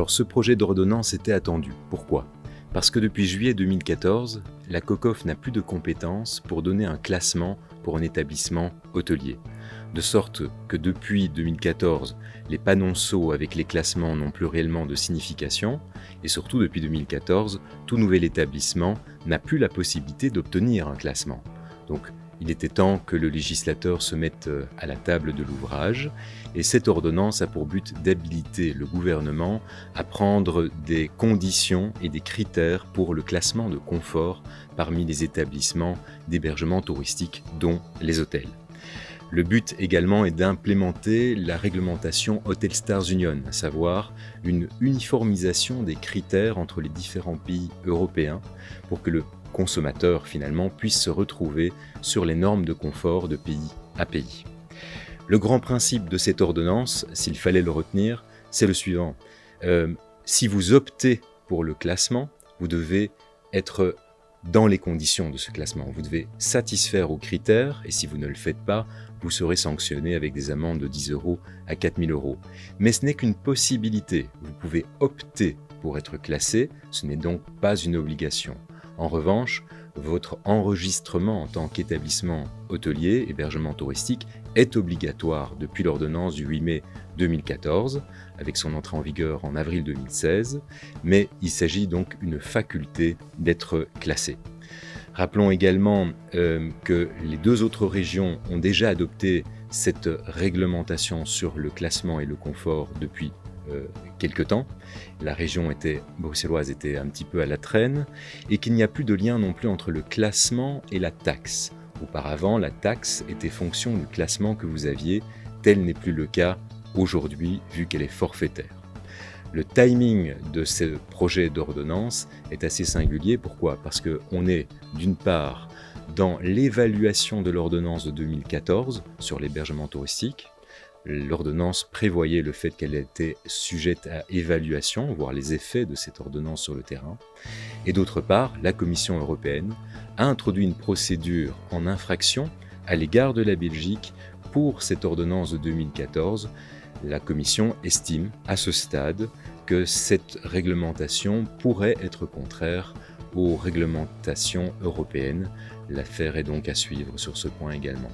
Alors ce projet d'ordonnance était attendu. Pourquoi ? Parce que depuis juillet 2014, la COCOF n'a plus de compétences pour donner un classement pour un établissement hôtelier. De sorte que depuis 2014, les panonceaux avec les classements n'ont plus réellement de signification, et surtout depuis 2014, tout nouvel établissement n'a plus la possibilité d'obtenir un classement. Donc il était temps que le législateur se mette à la table de l'ouvrage, et cette ordonnance a pour but d'habiliter le gouvernement à prendre des conditions et des critères pour le classement de confort parmi les établissements d'hébergement touristique, dont les hôtels. Le but également est d'implémenter la réglementation Hotel Stars Union, à savoir une uniformisation des critères entre les différents pays européens pour que le consommateur finalement puisse se retrouver sur les normes de confort de pays à pays. Le grand principe de cette ordonnance, s'il fallait le retenir, c'est le suivant. Si vous optez pour le classement, vous devez être dans les conditions de ce classement. Vous devez satisfaire aux critères et si vous ne le faites pas, vous serez sanctionné avec des amendes de 10 € à 4 000 €. Mais ce n'est qu'une possibilité. Vous pouvez opter pour être classé, ce n'est donc pas une obligation. En revanche, votre enregistrement en tant qu'établissement hôtelier, hébergement touristique, est obligatoire depuis l'ordonnance du 8 mai 2014, avec son entrée en vigueur en avril 2016, mais il s'agit donc d'une faculté d'être classé. Rappelons également que les deux autres régions ont déjà adopté cette réglementation sur le classement et le confort depuis quelque temps. La région bruxelloise était un petit peu à la traîne et qu'il n'y a plus de lien non plus entre le classement et la taxe. Auparavant, la taxe était fonction du classement que vous aviez, tel n'est plus le cas aujourd'hui vu qu'elle est forfaitaire. Le timing de ce projet d'ordonnance est assez singulier. Pourquoi ? Parce qu'on est d'une part dans l'évaluation de l'ordonnance de 2014 sur l'hébergement touristique. L'ordonnance prévoyait le fait qu'elle était sujette à évaluation, voire les effets de cette ordonnance sur le terrain. Et d'autre part, la Commission européenne a introduit une procédure en infraction à l'égard de la Belgique pour cette ordonnance de 2014. La Commission estime à ce stade que cette réglementation pourrait être contraire aux réglementations européennes. L'affaire est donc à suivre sur ce point également.